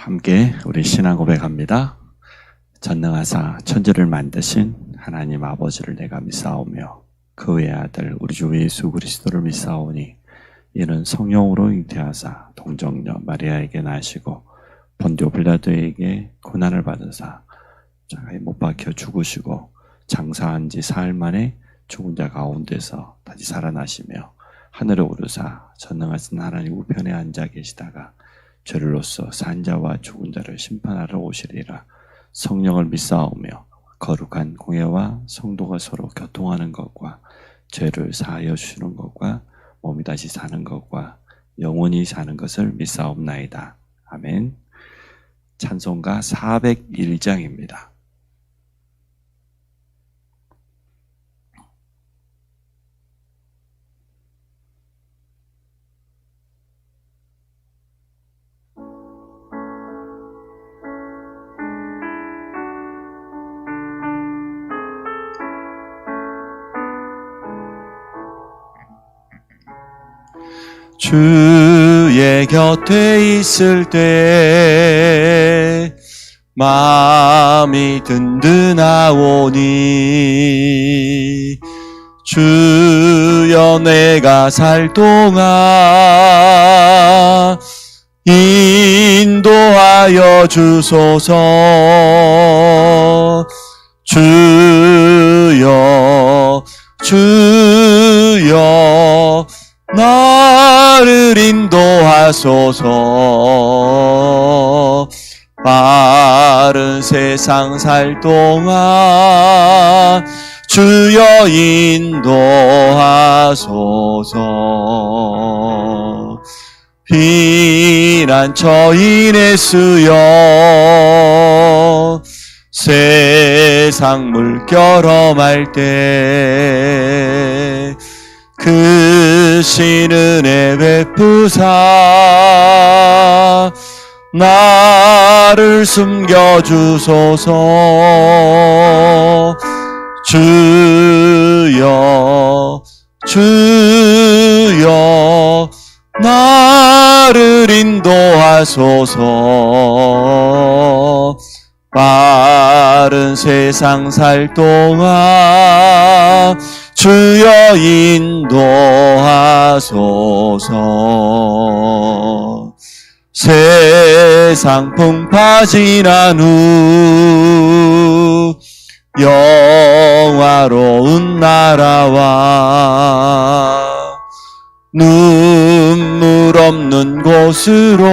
함께 우리 신앙 고백합니다. 전능하사 천지를 만드신 하나님 아버지를 내가 믿사오며 그 외의 아들 우리 주 예수 그리스도를 믿사오니 이는 성령으로 잉태하사 동정녀 마리아에게 나시고 본디오 빌라도에게 고난을 받으사 장가에 못 박혀 죽으시고 장사한 지 사흘 만에 죽은 자 가운데서 다시 살아나시며 하늘에 오르사 전능하신 하나님 우편에 앉아 계시다가 죄를로써 산 자와 죽은 자를 심판하러 오시리라. 성령을 믿사오며 거룩한 공예와 성도가 서로 교통하는 것과 죄를 사하여 주시는 것과 몸이 다시 사는 것과 영원히 사는 것을 믿사옵나이다. 아멘. 찬송가 401장입니다. 주의 곁에 있을 때 마음이 든든하오니 주여 내가 살 동안 인도하여 주소서. 주여 주여 나를 인도하소서. 빠른 세상 살 동안 주여 인도하소서. 피난처인의 수여 세상 물결험할 때 그 신은혜 베푸사 나를 숨겨주소서. 주여 주여 나를 인도하소서. 빠른 세상 살 동안 주여 인도하소서. 세상 풍파 지난 후 영화로운 나라와 눈물 없는 곳으로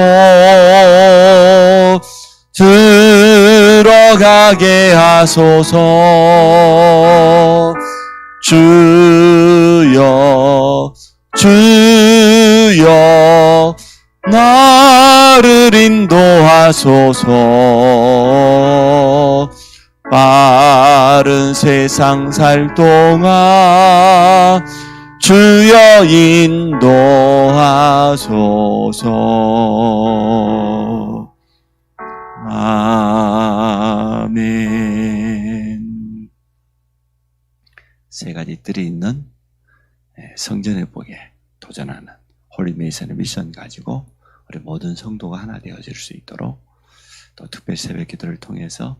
들어가게 하소서. 주여 주여 나를 인도하소서. 빠른 세상 살 동안 주여 인도하소서. 아멘. 세 가지 뜰이 있는 성전회복에 도전하는 홀리메이슨의 미션 가지고 우리 모든 성도가 하나 되어질 수 있도록, 또 특별 새벽 기도를 통해서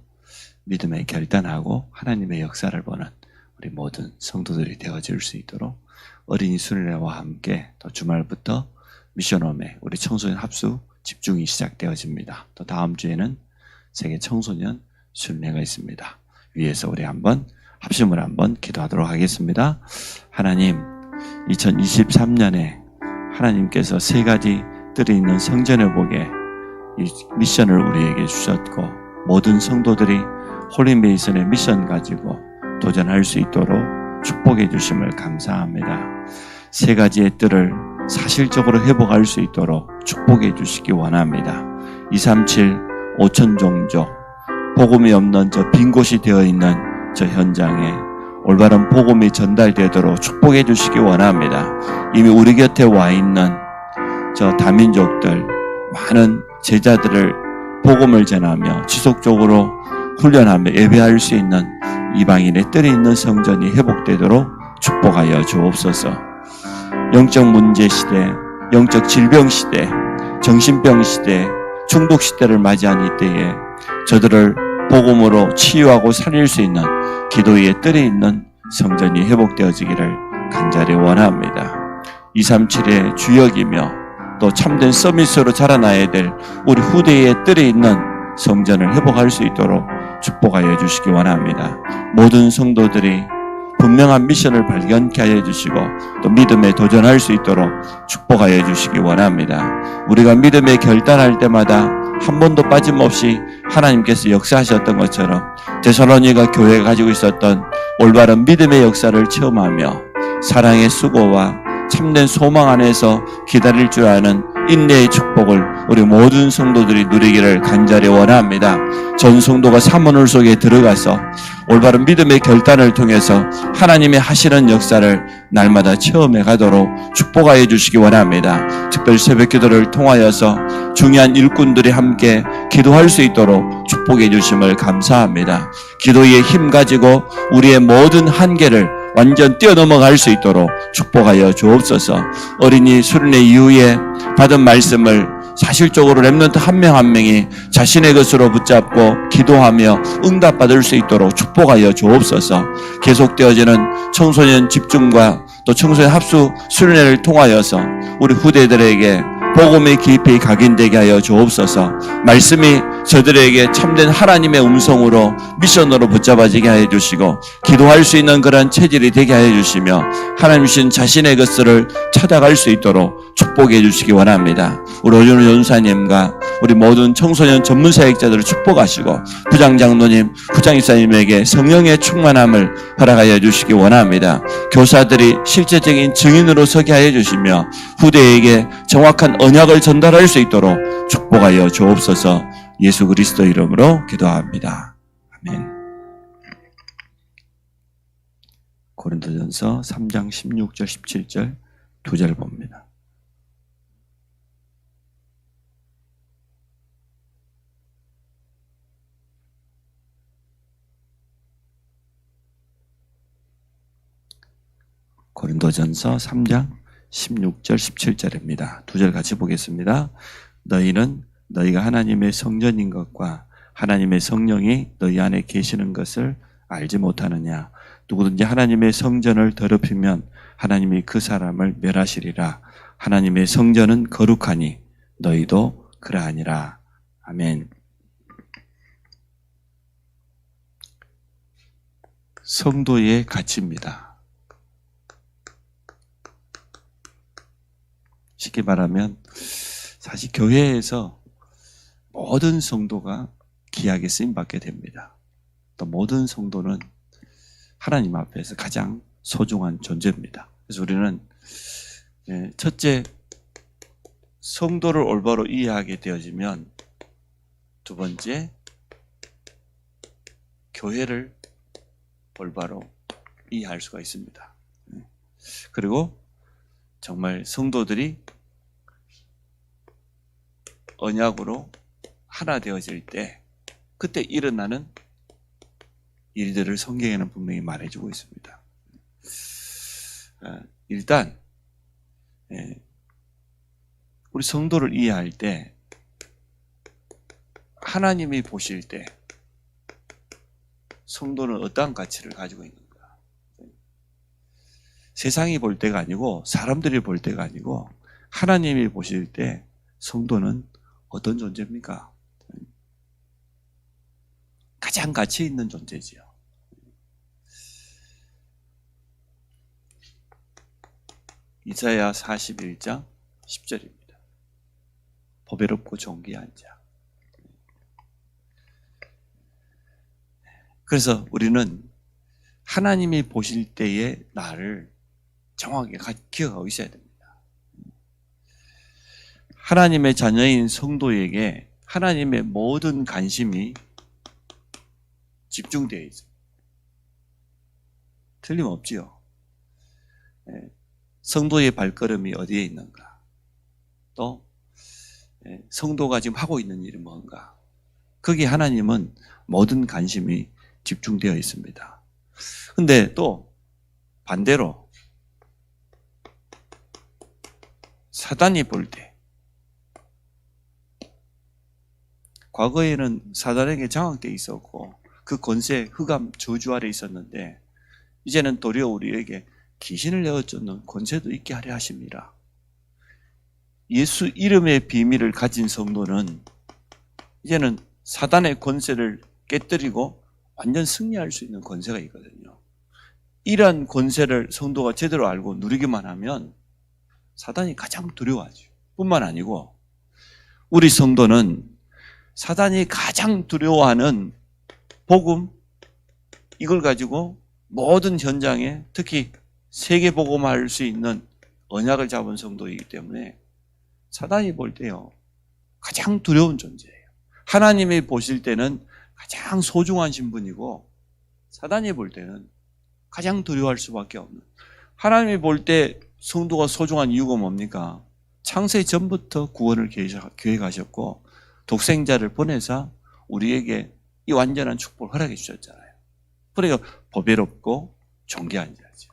믿음에 결단하고 하나님의 역사를 보는 우리 모든 성도들이 되어질 수 있도록 어린이 순례와 함께 또 주말부터 미션홈에 우리 청소년 합수 집중이 시작되어집니다. 또 다음 주에는 세계 청소년 순례가 있습니다. 위에서 우리 한번 합심을 한번 기도하도록 하겠습니다. 하나님, 2023년에 하나님께서 세 가지 뜰이 있는 성전회복에 이 미션을 우리에게 주셨고, 모든 성도들이 홀리메이슨의 미션 가지고 도전할 수 있도록 축복해 주심을 감사합니다. 세 가지의 뜰을 사실적으로 회복할 수 있도록 축복해 주시기 원합니다. 237 5천 종족, 복음이 없는 저 빈 곳이 되어 있는 저 현장에 올바른 복음이 전달되도록 축복해 주시기 원합니다. 이미 우리 곁에 와 있는 저 다민족들, 많은 제자들을 복음을 전하며 지속적으로 훈련하며 예배할 수 있는 이방인의 뜰이 있는 성전이 회복되도록 축복하여 주옵소서. 영적 문제 시대, 영적 질병 시대, 정신병 시대, 중독 시대를 맞이한 이때에 저들을 복음으로 치유하고 살릴 수 있는 기도의 뜰에 있는 성전이 회복되어지기를 간절히 원합니다. 237의 주역이며 또 참된 서밋으로 자라나야 될 우리 후대의 뜰에 있는 성전을 회복할 수 있도록 축복하여 주시기 원합니다. 모든 성도들이 분명한 미션을 발견케 하여 주시고 또 믿음에 도전할 수 있도록 축복하여 주시기 원합니다. 우리가 믿음에 결단할 때마다 한 번도 빠짐없이 하나님께서 역사하셨던 것처럼 데살로니가 교회가 가지고 있었던 올바른 믿음의 역사를 체험하며 사랑의 수고와 참된 소망 안에서 기다릴 줄 아는 인내의 축복을 우리 모든 성도들이 누리기를 간절히 원합니다. 전 성도가 사모늘 속에 들어가서 올바른 믿음의 결단을 통해서 하나님의 하시는 역사를 날마다 체험해 가도록 축복하여 주시기 원합니다. 특별히 새벽 기도를 통하여서 중요한 일꾼들이 함께 기도할 수 있도록 축복해 주심을 감사합니다. 기도의 힘 가지고 우리의 모든 한계를 완전 뛰어넘어갈 수 있도록 축복하여 주옵소서. 어린이 수련회 이후에 받은 말씀을 사실적으로 렘넌트 한 명 한 명이 자신의 것으로 붙잡고 기도하며 응답받을 수 있도록 축복하여 주옵소서. 계속되어지는 청소년 집중과 또 청소년 합수 수련회를 통하여서 우리 후대들에게 복음의 깊이 각인되게 하여 주옵소서. 말씀이 저들에게 참된 하나님의 음성으로 미션으로 붙잡아지게 하여 주시고 기도할 수 있는 그런 체질이 되게 하여 주시며 하나님이신 자신의 것을 찾아갈 수 있도록 축복해 주시기 원합니다. 우리 오준호 전사님과 우리 모든 청소년 전문 사역자들을 축복하시고 부장장로님, 부장입사님에게 성령의 충만함을 허락하여 주시기 원합니다. 교사들이 실제적인 증인으로 서게 하여 주시며 후대에게 정확한 언약을 전달할 수 있도록 축복하여 주옵소서. 예수 그리스도 이름으로 기도합니다. 아멘. 고린도전서 3장 16절 17절 2절 봅니다. 고린도전서 3장 16절 17절입니다. 2절 같이 보겠습니다. 너희는 너희가 하나님의 성전인 것과 하나님의 성령이 너희 안에 계시는 것을 알지 못하느냐. 누구든지 하나님의 성전을 더럽히면 하나님이 그 사람을 멸하시리라. 하나님의 성전은 거룩하니 너희도 그러하니라. 아멘. 성도의 가치입니다. 쉽게 말하면 사실 교회에서 모든 성도가 귀하게 쓰임받게 됩니다. 또 모든 성도는 하나님 앞에서 가장 소중한 존재입니다. 그래서 우리는 첫째, 성도를 올바로 이해하게 되어지면 두 번째, 교회를 올바로 이해할 수가 있습니다. 그리고 정말 성도들이 언약으로 하나 되어질 때 그때 일어나는 일들을 성경에는 분명히 말해주고 있습니다. 일단 우리 성도를 이해할 때 하나님이 보실 때 성도는 어떠한 가치를 가지고 있는가? 세상이 볼 때가 아니고 사람들이 볼 때가 아니고 하나님이 보실 때 성도는 어떤 존재입니까? 가장 가치 있는 존재지요. 이사야 41장 10절입니다. 보배롭고 존귀한 자. 그래서 우리는 하나님이 보실 때의 나를 정확하게 기억하고 있어야 됩니다. 하나님의 자녀인 성도에게 하나님의 모든 관심이 집중되어 있습니다. 틀림없지요. 성도의 발걸음이 어디에 있는가? 또 성도가 지금 하고 있는 일이 뭔가? 거기에 하나님은 모든 관심이 집중되어 있습니다. 근데 또 반대로 사단이 볼 때 과거에는 사단에게 장악되어 있었고 그 권세, 흑암, 저주 아래 있었는데 이제는 도리어 우리에게 귀신을 내어쫓는 권세도 있게 하려 하십니다. 예수 이름의 비밀을 가진 성도는 이제는 사단의 권세를 깨뜨리고 완전 승리할 수 있는 권세가 있거든요. 이러한 권세를 성도가 제대로 알고 누리기만 하면 사단이 가장 두려워하죠. 뿐만 아니고 우리 성도는 사단이 가장 두려워하는 복음, 이걸 가지고 모든 현장에 특히 세계복음화할 수 있는 언약을 잡은 성도이기 때문에 사단이 볼 때요 가장 두려운 존재예요. 하나님이 보실 때는 가장 소중한 신분이고 사단이 볼 때는 가장 두려워할 수밖에 없는, 하나님이 볼 때 성도가 소중한 이유가 뭡니까? 창세 전부터 구원을 계획하셨고 독생자를 보내사 우리에게 이 완전한 축복을 허락해 주셨잖아요. 그러니까 보배롭고 존귀한 자죠.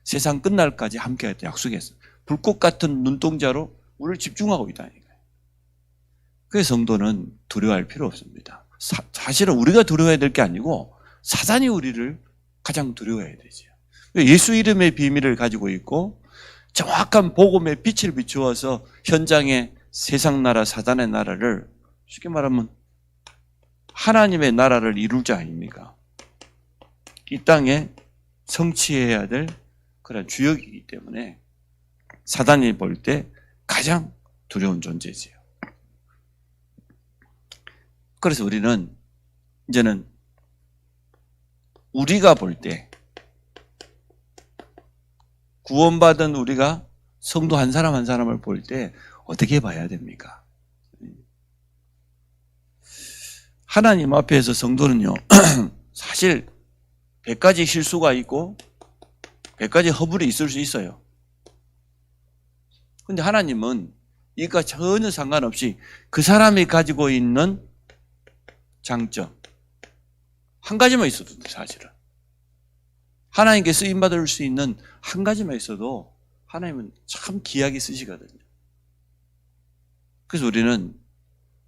세상 끝날까지 함께하겠다 약속했어요. 불꽃 같은 눈동자로 우리를 집중하고 있다니까요. 그래서 성도는 두려워할 필요 없습니다. 사실은 우리가 두려워해야 될 게 아니고 사단이 우리를 가장 두려워해야 되죠. 예수 이름의 비밀을 가지고 있고 정확한 복음의 빛을 비추어서 현장에 세상 나라, 사단의 나라를 쉽게 말하면 하나님의 나라를 이룰 자 아닙니까? 이 땅에 성취해야 될 그런 주역이기 때문에 사단이 볼 때 가장 두려운 존재지요. 그래서 우리는 이제는 우리가 볼 때 구원받은 우리가 성도 한 사람 한 사람을 볼 때 어떻게 봐야 됩니까? 하나님 앞에서 성도는요 사실 100가지 실수가 있고 100가지 허물이 있을 수 있어요. 그런데 하나님은 이것과 전혀 상관없이 그 사람이 가지고 있는 장점 한 가지만 있어도 돼. 사실은 하나님께 쓰임받을 수 있는 한 가지만 있어도 하나님은 참 귀하게 쓰시거든요. 그래서 우리는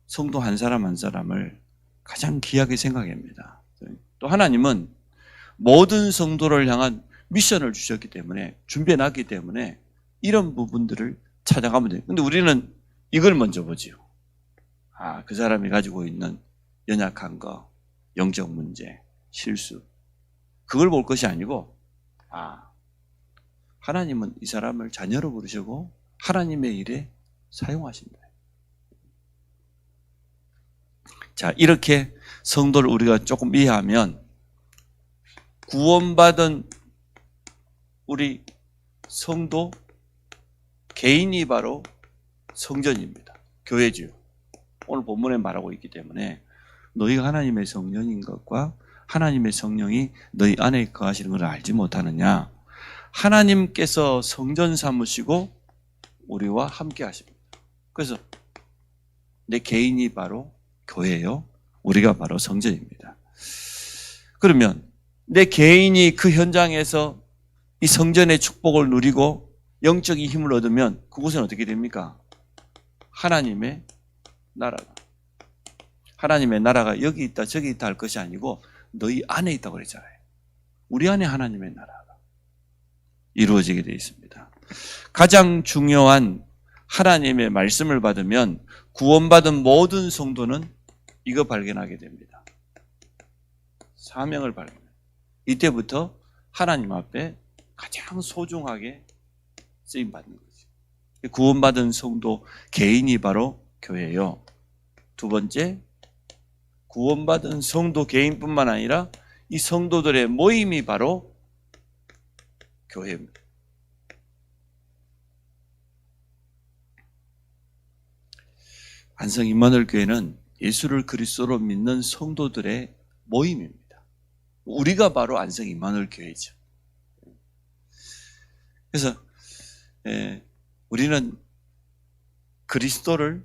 성도 한 사람 한 사람을 가장 귀하게 생각합니다. 또 하나님은 모든 성도를 향한 미션을 주셨기 때문에 준비해놨기 때문에 이런 부분들을 찾아가면 돼요. 근데 우리는 이걸 먼저 보지요. 그 사람이 가지고 있는 연약한 거, 영적 문제, 실수, 그걸 볼 것이 아니고 하나님은 이 사람을 자녀로 부르시고 하나님의 일에 사용하신다. 자, 이렇게 성도를 우리가 조금 이해하면 구원받은 우리 성도 개인이 바로 성전입니다. 교회지요. 오늘 본문에 말하고 있기 때문에 너희가 하나님의 성령인 것과 하나님의 성령이 너희 안에 거하시는 것을 알지 못하느냐. 하나님께서 성전 삼으시고 우리와 함께 하십니다. 그래서 내 개인이 바로 교회예요. 우리가 바로 성전입니다. 그러면 내 개인이 그 현장에서 이 성전의 축복을 누리고 영적인 힘을 얻으면 그곳은 어떻게 됩니까? 하나님의 나라가 여기 있다 저기 있다 할 것이 아니고 너희 안에 있다고 그랬잖아요. 우리 안에 하나님의 나라가 이루어지게 되어 있습니다. 가장 중요한 하나님의 말씀을 받으면 구원받은 모든 성도는 이거 발견하게 됩니다. 사명을 발견해요. 이때부터 하나님 앞에 가장 소중하게 쓰임받는 거죠. 구원받은 성도 개인이 바로 교회예요. 두 번째, 구원받은 성도 개인뿐만 아니라 이 성도들의 모임이 바로 교회입니다. 안성 임마누엘 교회는 예수를 그리스도로 믿는 성도들의 모임입니다. 우리가 바로 안성 임마누엘 교회죠. 그래서 우리는 그리스도를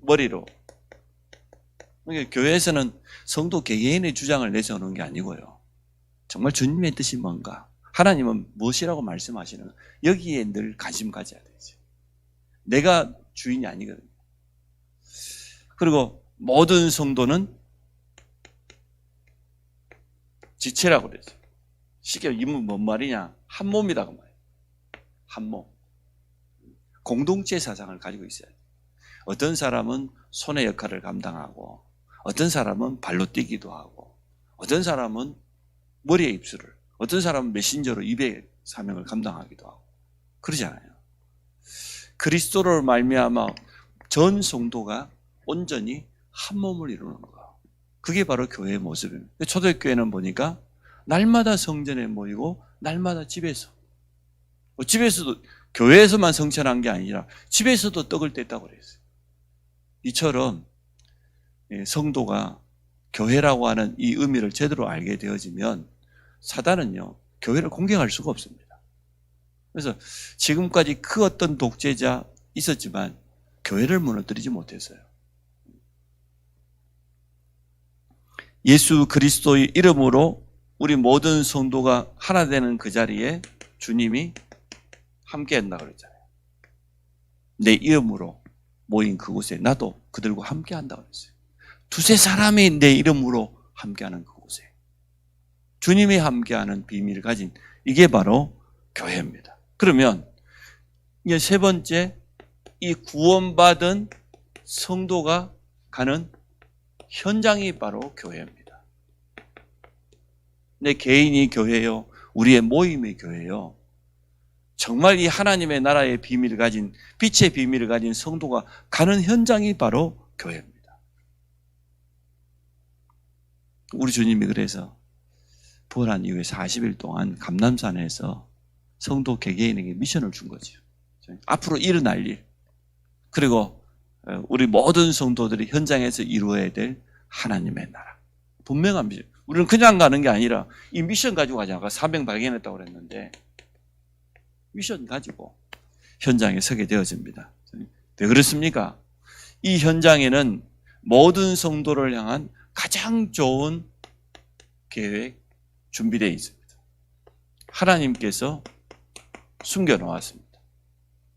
머리로, 그러니까 교회에서는 성도 개개인의 주장을 내세우는 게 아니고요. 정말 주님의 뜻이 뭔가, 하나님은 무엇이라고 말씀하시는, 여기에 늘 관심 가져야 되죠. 내가 주인이 아니거든요. 그리고 모든 성도는 지체라고 그랬어요. 쉽게 이문 뭔 말이냐? 한 몸이라고 말이에요. 한 몸. 공동체 사상을 가지고 있어요. 어떤 사람은 손의 역할을 감당하고, 어떤 사람은 발로 뛰기도 하고, 어떤 사람은 머리에 입술을, 어떤 사람은 메신저로 입의 사명을 감당하기도 하고, 그러잖아요. 그리스도를 말미암아 전 성도가 온전히 한 몸을 이루는 거. 그게 바로 교회의 모습입니다. 초대교회는 보니까 날마다 성전에 모이고 날마다 집에서, 집에서도, 교회에서만 성천한 게 아니라 집에서도 떡을 뗐다고 그랬어요. 이처럼 성도가 교회라고 하는 이 의미를 제대로 알게 되어지면 사단은요, 교회를 공격할 수가 없습니다. 그래서 지금까지 그 어떤 독재자 있었지만 교회를 무너뜨리지 못했어요. 예수 그리스도의 이름으로 우리 모든 성도가 하나 되는 그 자리에 주님이 함께 한다고 그랬잖아요. 내 이름으로 모인 그곳에 나도 그들과 함께 한다고 그랬어요. 두세 사람이 내 이름으로 함께하는 그곳에 주님이 함께하는 비밀을 가진 이게 바로 교회입니다. 그러면 이제 세 번째, 이 구원받은 성도가 가는 현장이 바로 교회입니다. 내 개인이 교회요, 우리의 모임이 교회요. 정말 이 하나님의 나라의 비밀을 가진, 빛의 비밀을 가진 성도가 가는 현장이 바로 교회입니다. 우리 주님이 그래서 부활한 이후에 40일 동안 감람산에서 성도 개개인에게 미션을 준 거죠. 앞으로 일어날 일, 그리고 우리 모든 성도들이 현장에서 이루어야 될 하나님의 나라. 분명한 미션. 우리는 그냥 가는 게 아니라 이 미션 가지고 가자. 아까 사명 발견했다고 그랬는데 미션 가지고 현장에 서게 되어집니다. 왜 그렇습니까? 이 현장에는 모든 성도를 향한 가장 좋은 계획 준비되어 있습니다. 하나님께서 숨겨놓았습니다.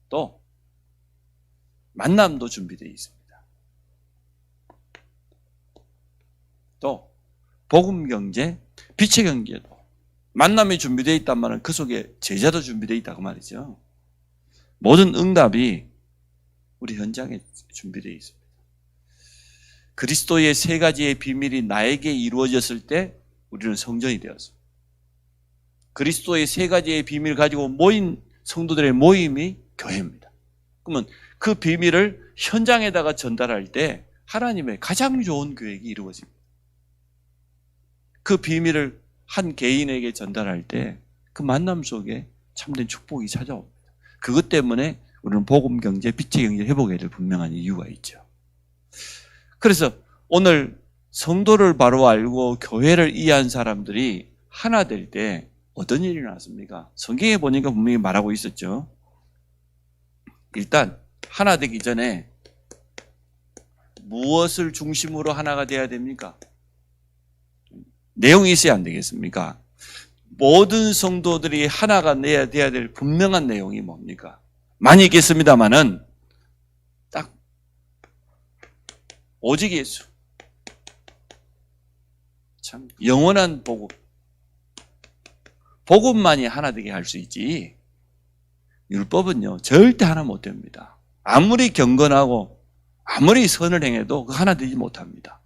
또 만남도 준비되어 있습니다. 또 복음 경제, 빛의 경제도 만남이 준비되어 있단 말은 그 속에 제자도 준비되어 있다고 말이죠. 모든 응답이 우리 현장에 준비되어 있습니다. 그리스도의 세 가지의 비밀이 나에게 이루어졌을 때 우리는 성전이 되었습니다. 그리스도의 세 가지의 비밀을 가지고 모인 성도들의 모임이 교회입니다. 그러면 그 비밀을 현장에다가 전달할 때 하나님의 가장 좋은 계획이 이루어집니다. 그 비밀을 한 개인에게 전달할 때 그 만남 속에 참된 축복이 찾아옵니다. 그것 때문에 우리는 복음 경제, 빛의 경제를 회복해야 될 분명한 이유가 있죠. 그래서 오늘 성도를 바로 알고 교회를 이해한 사람들이 하나 될 때 어떤 일이 났습니까? 성경에 보니까 분명히 말하고 있었죠. 일단 하나 되기 전에 무엇을 중심으로 하나가 돼야 됩니까? 내용이 있어야 안 되겠습니까? 모든 성도들이 하나가 돼야 될 분명한 내용이 뭡니까? 많이 있겠습니다만은 딱 오직 예수, 참 영원한 복음, 복음만이 하나 되게 할 수 있지 율법은요 절대 하나 못 됩니다. 아무리 경건하고 아무리 선을 행해도 그 하나 되지 못합니다.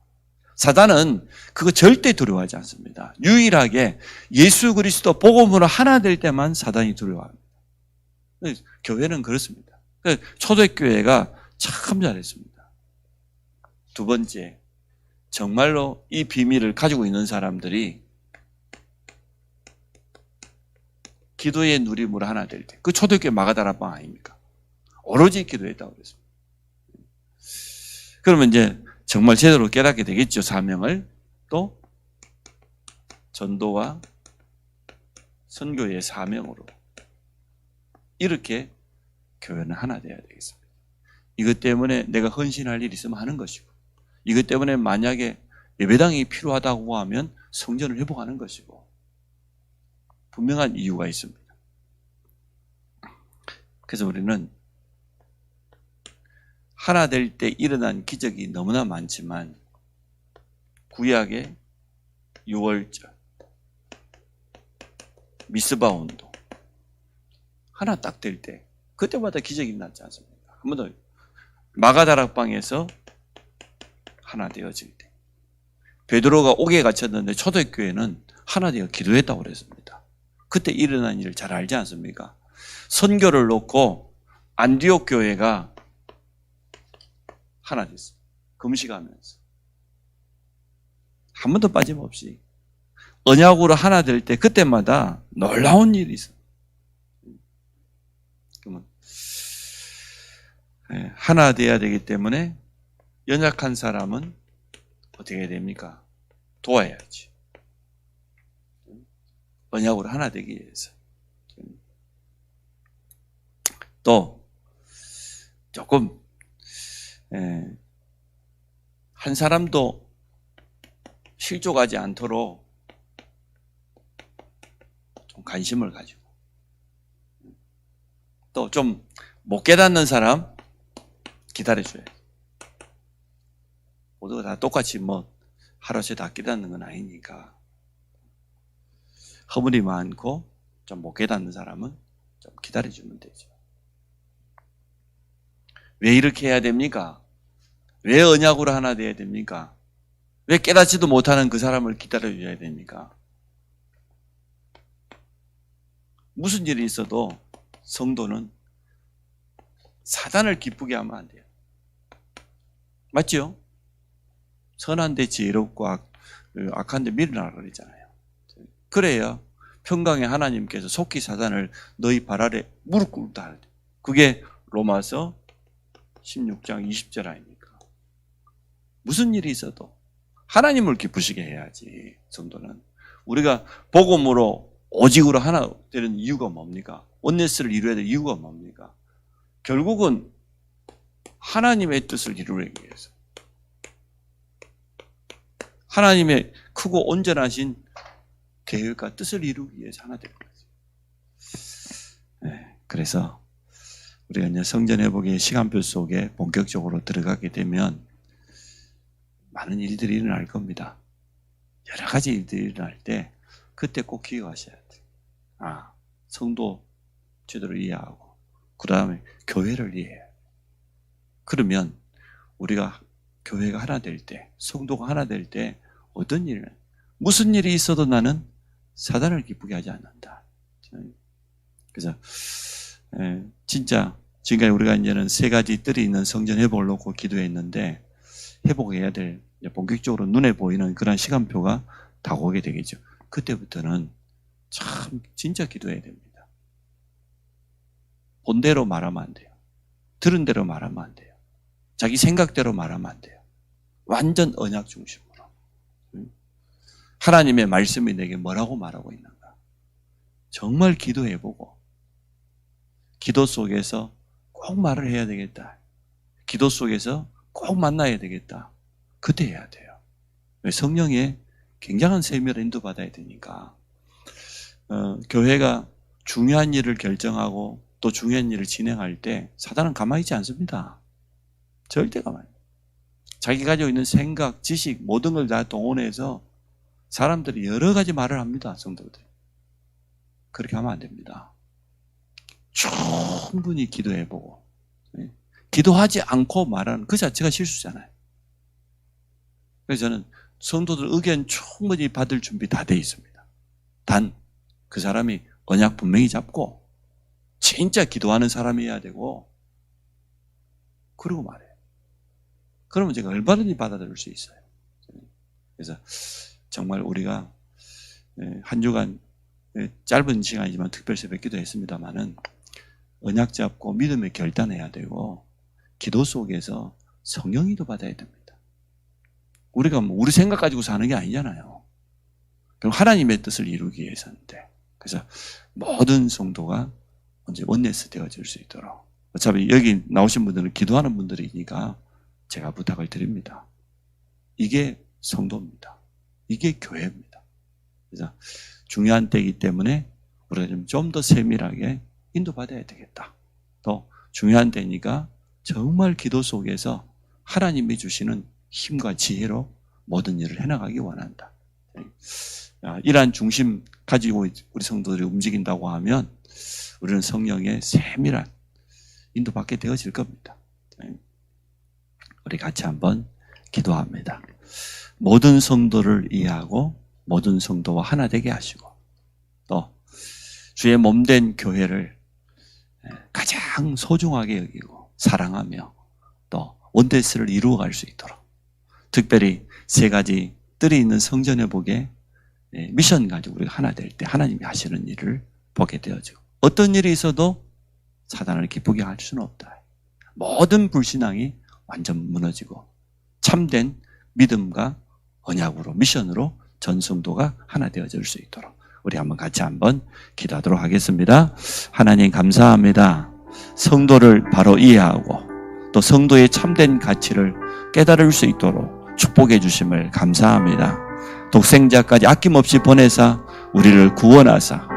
사단은 그거 절대 두려워하지 않습니다. 유일하게 예수 그리스도 복음으로 하나 될 때만 사단이 두려워합니다. 교회는 그렇습니다. 초대교회가 참 잘했습니다. 두 번째, 정말로 이 비밀을 가지고 있는 사람들이 기도의 누림으로 하나 될 때, 그 초대교회 마가다라방 아닙니까? 오로지 기도했다고 그랬습니다. 그러면 이제 정말 제대로 깨닫게 되겠죠, 사명을. 또 전도와 선교의 사명으로 이렇게 교회는 하나 돼야 되겠습니다. 이것 때문에 내가 헌신할 일이 있으면 하는 것이고, 이것 때문에 만약에 예배당이 필요하다고 하면 성전을 회복하는 것이고, 분명한 이유가 있습니다. 그래서 우리는 하나 될 때 일어난 기적이 너무나 많지만 구약의 6월절, 미스바 운동 하나 딱 될 때 그때마다 기적이 났지 않습니까? 한 번 더 마가다락방에서 하나 되어질 때 베드로가 옥에 갇혔는데 초대교회는 하나 되어 기도했다고 그랬습니다. 그때 일어난 일을 잘 알지 않습니까? 선교를 놓고 안디옥 교회가 하나 됐어요. 금식하면서 한 번도 빠짐없이 언약으로 하나 될 때 그때마다 놀라운 일이 있어요. 그러면 하나 돼야 되기 때문에 연약한 사람은 어떻게 해야 됩니까? 도와야지. 언약으로 하나 되기 위해서. 또 조금 한 사람도 실족하지 않도록 좀 관심을 가지고 또 좀 못 깨닫는 사람 기다려줘야 돼. 모두가 다 똑같이 하루씩 다 깨닫는 건 아니니까 허물이 많고 좀 못 깨닫는 사람은 좀 기다려주면 되죠. 왜 이렇게 해야 됩니까? 왜 언약으로 하나 돼야 됩니까? 왜 깨닫지도 못하는 그 사람을 기다려줘야 됩니까? 무슨 일이 있어도 성도는 사단을 기쁘게 하면 안 돼요. 맞죠? 선한데 지혜롭고 악한데 미련하라 그러잖아요. 그래야 평강의 하나님께서 속히 사단을 너희 발 아래 무릎 꿇다 할 때. 그게 로마서 16장 20절 아닙니까? 무슨 일이 있어도 하나님을 기쁘시게 해야지. 성도는 우리가 복음으로 오직으로 하나 되는 이유가 뭡니까? 원네스를 이루어야 될 이유가 뭡니까? 결국은 하나님의 뜻을 이루기 위해서 하나님의 크고 온전하신 계획과 뜻을 이루기 위해서 하나 되는 거죠. 그래서 우리가 이제 성전 회복의 시간표 속에 본격적으로 들어가게 되면 많은 일들이 일어날 겁니다. 여러 가지 일들이 일어날 때 그때 꼭 기억하셔야 돼요. 성도 제대로 이해하고 그 다음에 교회를 이해해요. 그러면 우리가 교회가 하나 될 때, 성도가 하나 될 때 어떤 일을, 무슨 일이 있어도 나는 사단을 기쁘게 하지 않는다. 그래서 진짜 지금까지 우리가 이제는 세 가지 뜰이 있는 성전 회복을 놓고 기도했는데 회복해야 될 본격적으로 눈에 보이는 그런 시간표가 다가오게 되겠죠. 그때부터는 참 진짜 기도해야 됩니다. 본대로 말하면 안 돼요. 들은 대로 말하면 안 돼요. 자기 생각대로 말하면 안 돼요. 완전 언약 중심으로. 하나님의 말씀이 내게 뭐라고 말하고 있는가. 정말 기도해보고 기도 속에서 꼭 말을 해야 되겠다. 기도 속에서 꼭 만나야 되겠다. 그때 해야 돼요. 성령의 굉장한 세미를 인도받아야 되니까 교회가 중요한 일을 결정하고 또 중요한 일을 진행할 때 사단은 가만히 있지 않습니다. 절대 가만히. 자기 가지고 있는 생각, 지식 모든 걸 다 동원해서 사람들이 여러 가지 말을 합니다. 성도들. 그렇게 하면 안 됩니다. 충분히 기도해보고 기도하지 않고 말하는 그 자체가 실수잖아요. 그래서 저는 성도들 의견 충분히 받을 준비 다 돼 있습니다. 단 그 사람이 언약 분명히 잡고 진짜 기도하는 사람이어야 되고 그러고 말해요. 그러면 제가 얼마든지 받아들일 수 있어요. 그래서 정말 우리가 한 주간 짧은 시간이지만 특별 새벽 기도했습니다마는 언약 잡고 믿음에 결단해야 되고 기도 속에서 성령이도 받아야 됩니다. 우리가 우리 생각 가지고 사는 게 아니잖아요. 그럼 하나님의 뜻을 이루기 위해서인데 그래서 모든 성도가 언제 원네스 되어질 수 있도록 어차피 여기 나오신 분들은 기도하는 분들이니까 제가 부탁을 드립니다. 이게 성도입니다. 이게 교회입니다. 그래서 중요한 때이기 때문에 우리가 좀 더 세밀하게 인도받아야 되겠다. 또 중요한 때니까 정말 기도 속에서 하나님이 주시는 힘과 지혜로 모든 일을 해나가기 원한다. 이러한 중심 가지고 우리 성도들이 움직인다고 하면 우리는 성령의 세밀한 인도받게 되어질 겁니다. 우리 같이 한번 기도합니다. 모든 성도를 이해하고 모든 성도와 하나 되게 하시고 또 주의 몸된 교회를 가장 소중하게 여기고 사랑하며 또 원대스를 이루어갈 수 있도록 특별히 세 가지 뜰이 있는 성전회복에 미션 가지고 우리가 하나 될 때 하나님이 하시는 일을 보게 되어지고 어떤 일이 있어도 사단을 기쁘게 할 수는 없다. 모든 불신앙이 완전 무너지고 참된 믿음과 언약으로 미션으로 전 성도가 하나 되어질 수 있도록 우리 한번 같이 한번 기도하도록 하겠습니다. 하나님 감사합니다. 성도를 바로 이해하고 또 성도의 참된 가치를 깨달을 수 있도록 축복해 주심을 감사합니다. 독생자까지 아낌없이 보내사 우리를 구원하사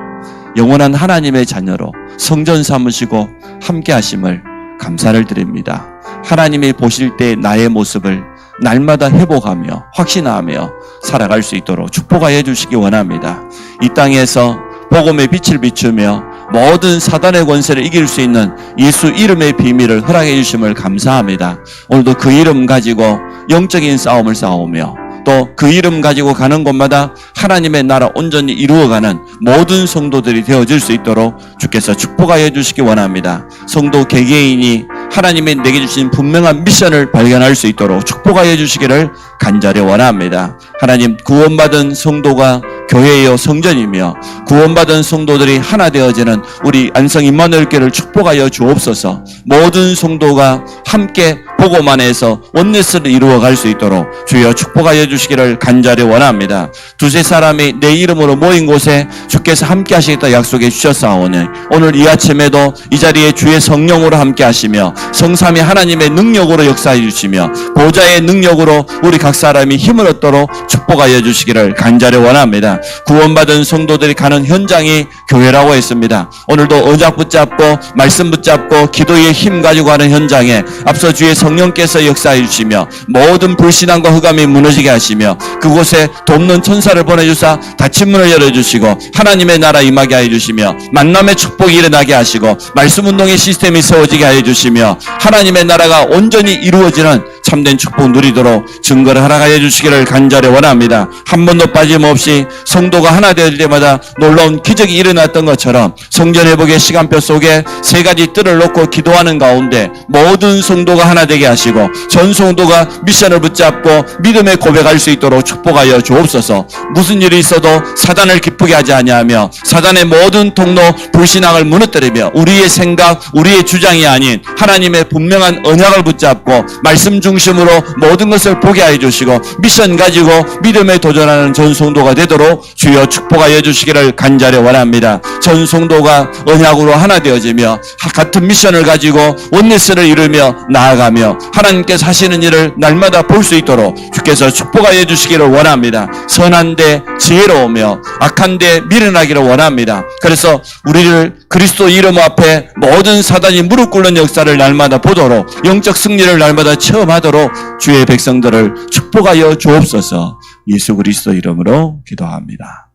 영원한 하나님의 자녀로 성전 삼으시고 함께 하심을 감사를 드립니다. 하나님이 보실 때 나의 모습을 날마다 회복하며 확신하며 살아갈 수 있도록 축복하여 주시기 원합니다. 이 땅에서 복음의 빛을 비추며 모든 사단의 권세를 이길 수 있는 예수 이름의 비밀을 허락해 주심을 감사합니다. 오늘도 그 이름 가지고 영적인 싸움을 싸우며 또 그 이름 가지고 가는 곳마다 하나님의 나라 온전히 이루어가는 모든 성도들이 되어질 수 있도록 주께서 축복하여 주시기 원합니다. 성도 개개인이 하나님의 내게 주신 분명한 미션을 발견할 수 있도록 축복하여 주시기를 간절히 원합니다. 하나님 구원받은 성도가 교회여 성전이며 구원받은 성도들이 하나 되어지는 우리 안성 임마누엘교회를 축복하여 주옵소서. 모든 성도가 함께 복음 안에서 원네스를 이루어갈 수 있도록 주여 축복하여 주시기를 간절히 원합니다. 두세 사람이 내 이름으로 모인 곳에 주께서 함께 하시겠다 약속해 주셨사오니 오늘 이 아침에도 이 자리에 주의 성령으로 함께 하시며 성삼위 하나님의 능력으로 역사해 주시며 보좌의 능력으로 우리 각 사람이 힘을 얻도록 축복하여 주시기를 간절히 원합니다. 구원받은 성도들이 가는 현장이 교회라고 했습니다. 오늘도 언약 붙잡고 말씀 붙잡고 기도의 힘 가지고 가는 현장에 앞서 주의 성령께서 역사해 주시며 모든 불신앙과 흑암이 무너지게 하시며 그곳에 돕는 천사를 보내주사 닫힌 문을 열어주시고 하나님의 나라 임하게 하여 주시며 만남의 축복이 일어나게 하시고 말씀 운동의 시스템이 세워지게 하여 주시며 하나님의 나라가 온전히 이루어지는 참된 축복 누리도록 증거를 허락하여 주시기를 간절히 원합니다. 한 번도 빠짐없이 성도가 하나 될 때마다 놀라운 기적이 일어났던 것처럼 성전회복의 시간표 속에 세 가지 뜰을 놓고 기도하는 가운데 모든 성도가 하나 되게 하시고 전 성도가 미션을 붙잡고 믿음에 고백할 수 있도록 축복하여 주옵소서. 무슨 일이 있어도 사단을 기쁘게 하지 아니하며 사단의 모든 통로 불신앙을 무너뜨리며 우리의 생각 우리의 주장이 아닌 하나님의 분명한 언약을 붙잡고 말씀 중심으로 모든 것을 보게 하여 주시고 미션 가지고 믿음에 도전하는 전 성도가 되도록 주여 축복하여 주시기를 간절히 원합니다. 전 성도가 언약으로 하나 되어지며 같은 미션을 가지고 원네스를 이루며 나아가며 하나님께서 하시는 일을 날마다 볼 수 있도록 주께서 축복하여 주시기를 원합니다. 선한데 지혜로우며 악한데 미련하기를 원합니다. 그래서 우리를 그리스도 이름 앞에 모든 사단이 무릎 꿇는 역사를 날마다 보도록 영적 승리를 날마다 체험하도록 주의 백성들을 축복하여 주옵소서. 예수 그리스도 이름으로 기도합니다.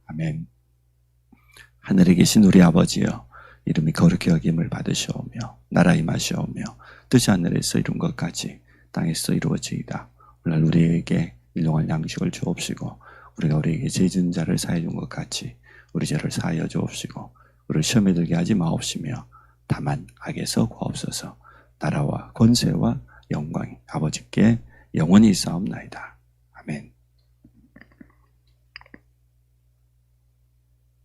아멘. 하늘에 계신 우리 아버지여 이름이 거룩히 여김을 받으시오며 나라 임하시오며 뜻이 하늘에서 이룬 것 같이 땅에서 이루어지이다. 오늘 우리에게 일용할 양식을 주옵시고 우리가 우리에게 죄 지은 자를 사해 준 것 같이 우리 죄를 사하여 주옵시고 우리를 시험에 들게 하지 마옵시며 다만 악에서 구하옵소서. 나라와 권세와 영광이 아버지께 영원히 있사옵나이다.